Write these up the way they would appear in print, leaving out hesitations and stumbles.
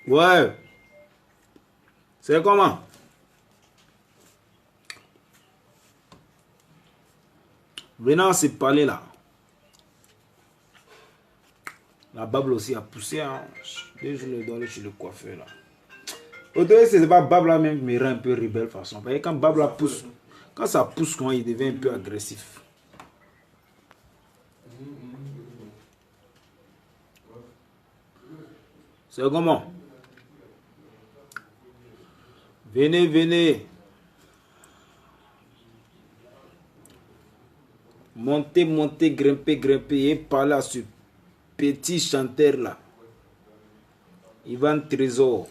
Ouais. C'est comment? Venons se parler là. La Bable aussi a poussé. Hein. Dès que je le donne chez le coiffeur là. Au-delà, c'est pas Bable là même qui me rend un peu rebelle façon. Parce que quand Bable pousse, quand ça pousse, quand il devient un peu agressif. C'est comment? Venez, venez. Montez, montez, grimpez, grimpez. Et parlez à ce petit chanteur là. Ivan Trésor.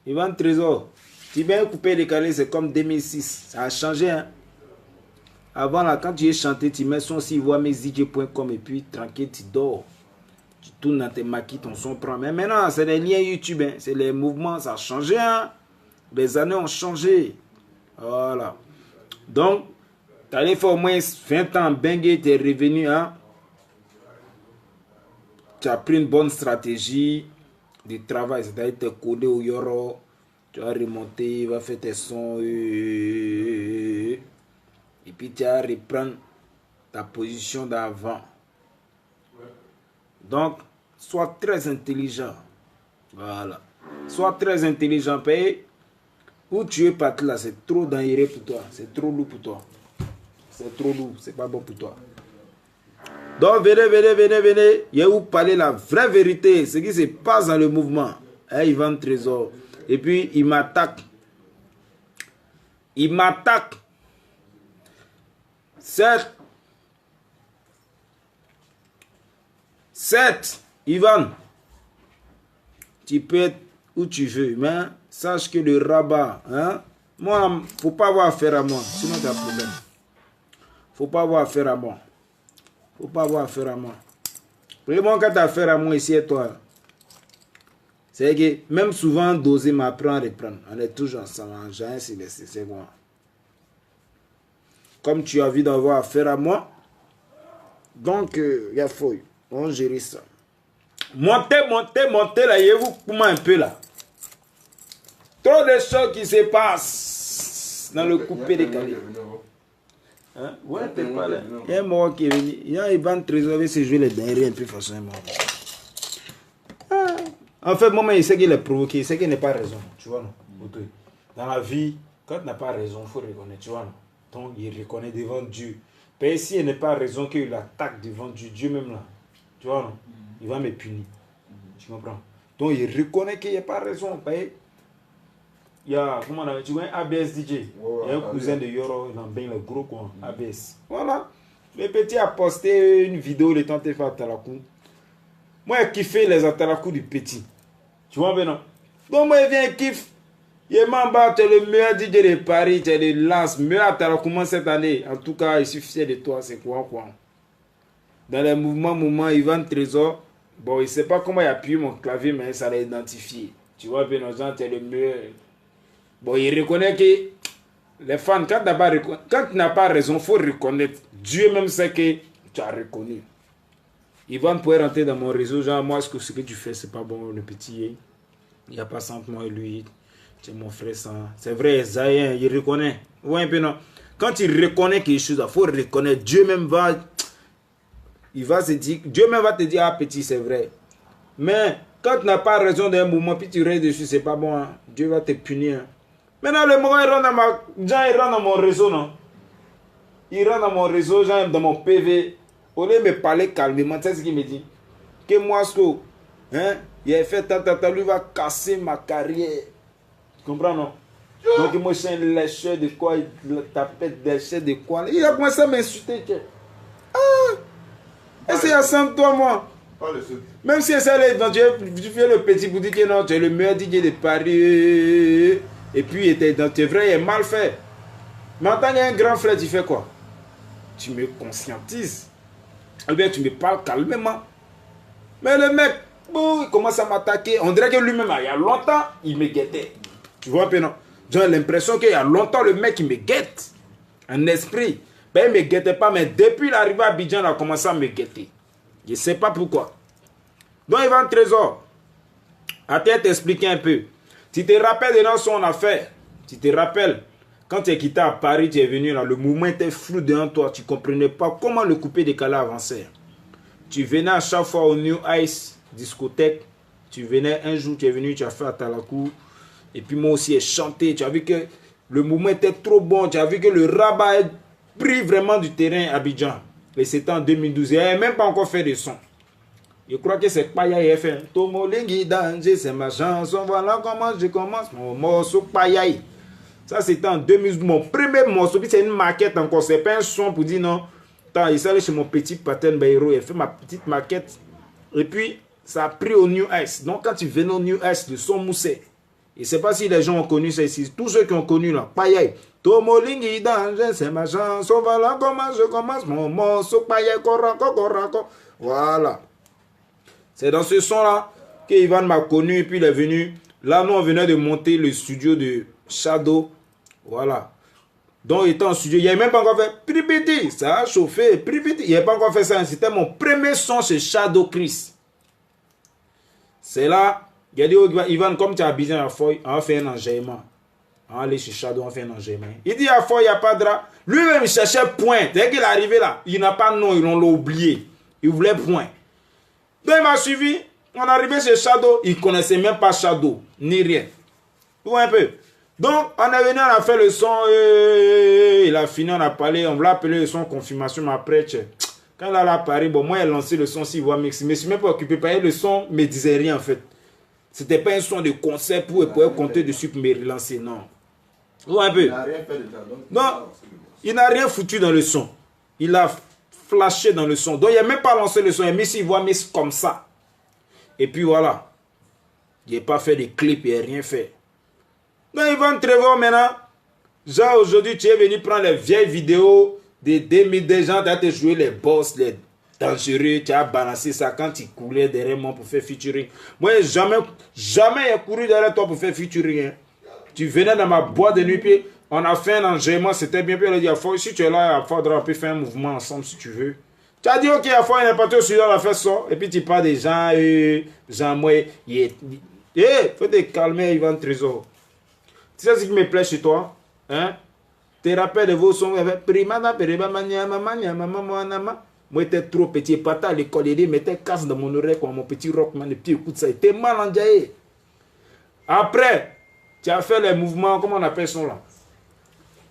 Ivan Trésor. Tu viens couper décalé, c'est comme 2006. Ça a changé. Hein? Avant là, quand tu es chanté, tu mets son si voix mesdj.com et puis tranquille, tu dors. Tu tournes dans tes maquis, ton son prend. Mais maintenant, c'est les liens YouTube. Hein. C'est les mouvements, ça a changé. Hein? Les années ont changé. Voilà. Donc, tu allais faire au moins 20 ans bengue, tu es revenu. Hein? Tu as pris une bonne stratégie de travail. C'est-à-dire que tu es collé au Yoro. Tu vas remonter, il va faire tes sons. Et puis tu vas reprendre ta position d'avant. Donc, sois très intelligent. Voilà. Sois très intelligent. Où tu es parti là, c'est trop dangereux pour toi. C'est trop lourd pour toi. C'est trop lourd. C'est pas bon pour toi. Donc, venez, venez, venez, venez. Il y a où parler la vraie vérité. Ce qui se passe dans le mouvement. Hein, Ivan Trésor. Et puis, il m'attaque. Il m'attaque. Certes, Ivan, tu peux être où tu veux, mais sache que le rabat, hein, moi, faut pas avoir affaire à moi, sinon tu as problème. Faut pas avoir affaire à moi. Faut pas avoir affaire à moi. Vraiment, quand tu as affaire à moi ici et toi, c'est que même souvent, doser m'apprend à reprendre. On est toujours ensemble, c'est moi. Comme tu as envie d'avoir affaire à moi, donc, il y a fouille. On gère ça. Montez, montez, montez là, vous pour un peu là. Trop de choses qui se passent dans le coupé décalé. Hein? Ouais, t'es pas là. Il y a un mort qui est venu. Il y a Ivan Trésor, il s'est joué les derniers un peu façon. En fait, moi, il sait qu'il est provoqué, il sait qu'il n'a pas raison. Tu vois, non? Dans la vie, quand tu n'as pas raison, il faut reconnaître. Tu vois, non? Donc, il reconnaît devant Dieu. Mais s'il n'a pas raison qu'il attaque devant Dieu, Dieu même là. Tu vois, non? Il va me punir. Tu comprends? Donc, il reconnaît qu'il n'y a pas raison. Il y a, comment on appelle, tu vois, ABS DJ. Il y a un cousin de Yoro, il en baigne le gros coin, ABS. Voilà. Le petit a posté une vidéo, le temps de faire Atalakou. Moi, j'ai kiffé les Atalakou du petit. Tu vois, ben non? Donc, moi, il vient, il kiffe. Il est membre, tu es le meilleur DJ de Paris, tu es le lance, meilleur Atalakou cette année. En tout cas, il suffit de toi, c'est quoi? Dans les mouvements, Ivan Trésor, bon, il ne sait pas comment il a appuyé mon clavier, mais ça l'a identifié. Tu vois, ben non, tu es le meilleur. Bon, il reconnaît que les fans, quand tu n'as pas raison, il faut reconnaître. Dieu même sait que tu as reconnu. Ivan pourrait rentrer dans mon réseau, genre, moi, ce que tu fais, c'est pas bon, le petit. Il n'y a pas sans moi et lui. Tu es mon frère sans. C'est vrai, Zayen, il reconnaît. Ouais, un peu non. Quand il reconnaît quelque chose, il faut reconnaître. Dieu même va. Il va se dire. Dieu même va te dire, ah, petit, c'est vrai. Mais quand tu n'as pas raison d'un mouvement, puis tu restes dessus, c'est pas bon. Hein. Dieu va te punir. Hein. Maintenant, le moment, il rentre dans mon réseau, non? Il rentre dans mon réseau, genre, dans mon PV. Au lieu de me parler calmement, tu sais ce qu'il me dit? Que moi, hein, il a fait tant, lui va casser ma carrière. Tu comprends, non? Donc, moi, je suis un lécheur de quoi? Il tapette des lécheur de quoi? Il a commencé à m'insulter. Ah! Est-ce qu'il y a sans toi, moi? Même si c'est là, tu fais le petit pour dire que non, tu es le meilleur DJ de Paris. Et puis, tu es vrai, il est mal fait. Mais en tant qu'un grand frère, tu fais quoi? Tu me conscientises. Ou bien tu me parles calmement. Mais le mec, bon, il commence à m'attaquer. On dirait que lui-même, il y a longtemps, il me guettait. Tu vois un peu, non? J'ai l'impression qu'il y a longtemps, le mec, il me guette. Un esprit. Ben, il ne me guettait pas, mais depuis l'arrivée à Abidjan, il a commencé à me guetter. Je ne sais pas pourquoi. Donc, Ivan Trésor, à t'expliquer un peu. Tu te rappelles de notre son affaire. Tu te rappelles, quand tu es quitté à Paris, tu es venu là, le mouvement était flou devant toi. Tu ne comprenais pas comment le coupé décalé avançait. Tu venais à chaque fois au New Ice discothèque. Tu venais un jour, tu es venu, tu as fait à Talakou. Et puis moi aussi, j'ai chanté. Tu as vu que le mouvement était trop bon. Tu as vu que le rabat a pris vraiment du terrain à Abidjan. Et c'était en 2012. Il n'avait même pas encore fait de son. Je crois que c'est Paya FM. Tomo Lingui Danger, c'est ma chanson. Voilà comment je commence mon morceau Paya. Ça, c'était en 2012. Mon premier morceau. Puis c'est une maquette encore. C'est pas un son pour dire non. Attends, il s'allait chez mon petit Paten Bayrou. Il a fait ma petite maquette. Et puis, ça a pris au New Ice. Donc, quand tu venais au New Ice, le son moussait. Et je ne sais pas si les gens ont connu ça ici. Tous ceux qui ont connu là. Paya. Tomo Lingui Danger, c'est ma chanson. Voilà comment je commence mon morceau Paya. Korako, korako. Voilà. C'est dans ce son-là que Ivan m'a connu et puis il est venu. Là, nous, on venait de monter le studio de Shadow. Voilà. Donc, il était en studio. Il n'y avait même pas encore fait Pripiti. Ça a chauffé. Pripiti. Il n'y avait pas encore fait ça. C'était mon premier son chez Shadow Chris. C'est là. Il a dit, oh, Ivan, comme tu as habité à Foy, on va faire un enjaillement. On va aller chez Shadow, on va faire un enjaillement. Il dit à Foy, il n'y a pas de drap. Lui-même, il cherchait point. Dès qu'il est arrivé là, il n'a pas de nom. Ils l'ont oublié. Il voulait point. Donc il m'a suivi, on est arrivé chez Shadow, il ne connaissait même pas Shadow, ni rien. Tu vois un peu. Donc on est venu, on a fait le son, il a fini, on a parlé, on l'a appelé le son confirmation, mais après, quand il a à Paris, bon, moi il a lancé le son s'il voit mix, mais je ne suis même pas occupé par le son, ne me disait rien en fait. C'était pas un son de concert pour pouvoir compter dessus pour me relancer, non. Tu vois un peu. Il n'a rien fait de ça. Non, il n'a rien foutu dans le son. Il a flashé dans le son. Donc, il n'a même pas lancé le son. Il a mis s'il voit mix comme ça. Et puis, voilà. Il n'a pas fait de clips. Il n'a rien fait. Donc, Ivan Trésor, maintenant, genre, aujourd'hui, tu es venu prendre les vieilles vidéos de 2000 des gens. Tu as joué les boss, les dangereux. Tu as balancé ça quand tu courais derrière moi pour faire featuring. Moi, jamais j'ai couru derrière toi pour faire featuring. Hein. Tu venais dans ma boîte de nuit, puis on a fait un enjaillement, c'était bien. Puis on a dit, si tu es là, on peut faire un mouvement ensemble si tu veux. Tu as dit, ok, à fois, il n'est pas tout sur la fait ça. Et puis tu parles des gens, moi, faut te calmer, Ivan Trésor. Tu sais ce qui me plaît chez toi? Hein? Tu te rappelles de vos sons avec moi, j'étais trop petit, pas à l'école, il mettait casse dans mon oreille comme mon petit rockman, et puis écoute ça, il était mal enjaillé. Après, tu as fait les mouvements, comment on appelle ça là?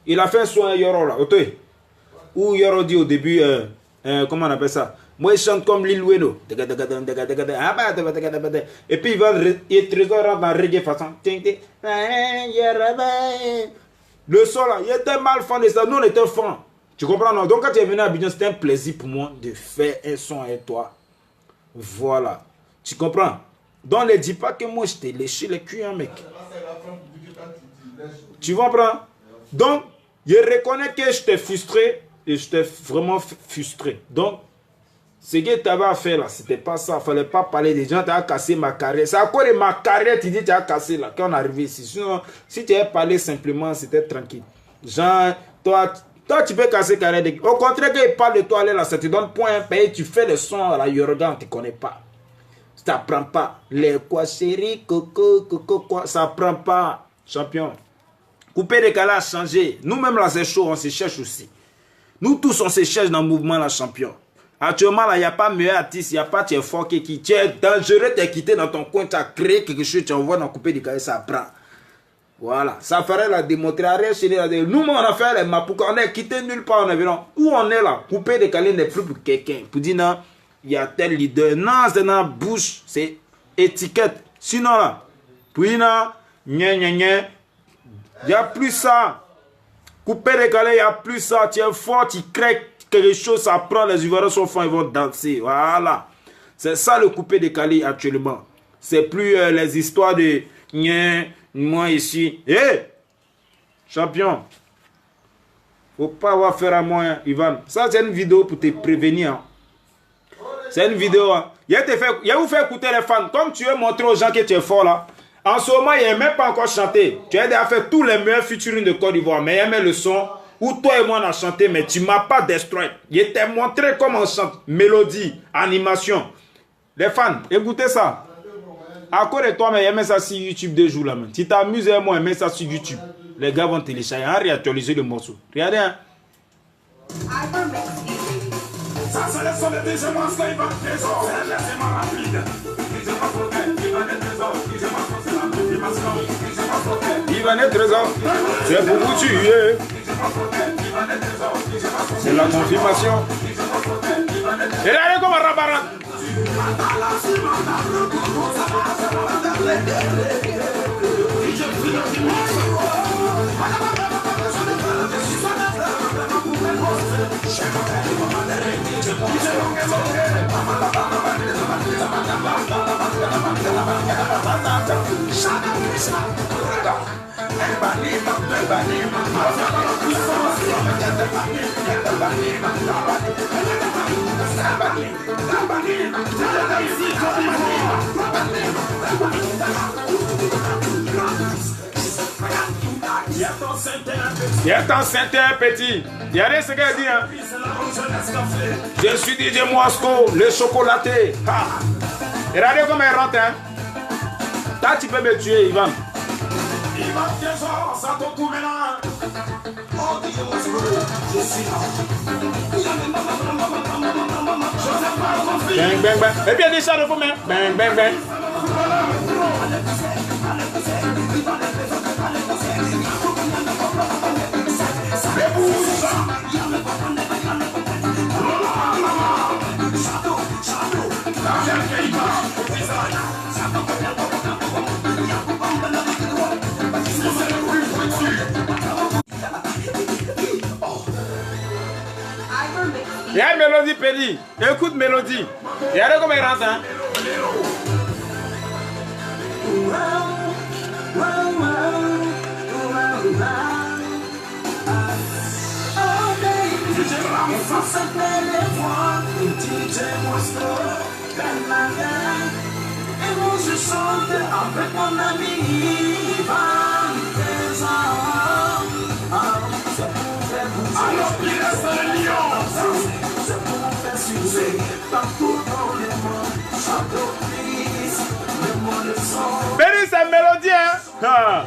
Il a fait un son à Yoro là, où Yoro dit au début, comment on appelle ça? Moi, il chante comme Lil Wayne. Et puis il Trésor rentre dans reggae façon. Le son là, il était mal fan de ça. Nous, on était fans. Tu comprends, non? Donc, quand tu es venu à Abidjan, c'était un plaisir pour moi de faire un son avec toi. Voilà. Tu comprends? Donc, ne dis pas que moi, je t'ai léché les cuits, mec. Tu comprends? Donc, je reconnais que je t'ai frustré et je t'ai vraiment frustré. Donc, ce que tu avais à faire là, c'était pas ça. Il ne fallait pas parler des gens, tu as cassé ma carrière. C'est à cause de ma carrière, tu dis que tu as cassé là, quand on est arrivé ici. Sinon, si tu avais parlé simplement, c'était tranquille. Genre, toi, tu peux casser carrière. Au contraire, quand il parle de toi, là, ça te donne point, paye, tu fais le son à la Yorga, on ne te connaît pas. Ça ne prend pas. Les quoi, chérie, coco, quoi, ça ne prend pas, champion. Couper des cas là a changé. Nous-mêmes là, c'est chaud, on se cherche aussi. Nous tous, on se cherche dans le mouvement là, champion. Actuellement, là, il n'y a pas meilleur artiste, il n'y a pas tu es fort qui tu es dangereux, tu es quitté dans ton coin, tu as créé quelque chose, tu envoies dans couper des cas, ça prend. Voilà. Ça ferait la démontrer. Nous, on a fait les Mapouka, on est quitté nulle part, on est venu. Où on est là? Couper des calés n'est plus pour quelqu'un. Pour dire non, il y a tel leader. Non, c'est dans la bouche, c'est étiquette. Sinon là, puis non, il n'y a plus ça. Couper des calés, il n'y a plus ça. Tu es fort, tu crées quelque chose, ça prend, les Ivoiriens sont forts, ils vont danser. Voilà. C'est ça le couper des calés actuellement. C'est plus les histoires de moi ici. Hé! Champion. Faut pas avoir faire à moi, hein, Ivan. Ça, c'est une vidéo pour te prévenir. Hein. C'est une vidéo. Hein. Il a vous fait écouter les fans. Comme tu veux montrer aux gens que tu es fort là. En ce moment, il n'a même pas encore chanté. Tu as déjà fait tous les meilleurs featuring de Côte d'Ivoire. Mais il aimait le son. où toi et moi on a chanté, mais tu ne m'as pas destroy. Je t'ai montré comment on chante, mélodie, animation. Les fans, écoutez ça. À quoi de toi, mais mets ça sur YouTube 2 jours là. Tu t'amuses et moi, mets ça sur YouTube. Les gars vont télécharger, réactualiser le morceau. Regardez, hein. Ça, c'est le son de DJ Monstre, il va trésor. C'est rapide. Il va naître trésor. C'est pour vous tuer. C'est la confirmation. Et là, il est comme un rabaran. Il est enceinte un petit. Regardez ce qu'elle dit. Hein? Je suis DJ Mosco, le chocolaté. Ah. Regardez comment elle rentre. Hein? Là, tu peux me tuer, Ivan. Bang, bang, bang. Et bien, des chats de fou, mais. Bang, bang, bang. Il y a Mélodie Pédi. Écoute Mélodie. Il y a comment il rentre. Hein? Et moi je chante avec mon ami Ivan Trésor. Alors qu'il reste un lion. C'est pour faire succès partout dans le monde. Chante please, le monde son. Béni, c'est Mélodie, hein?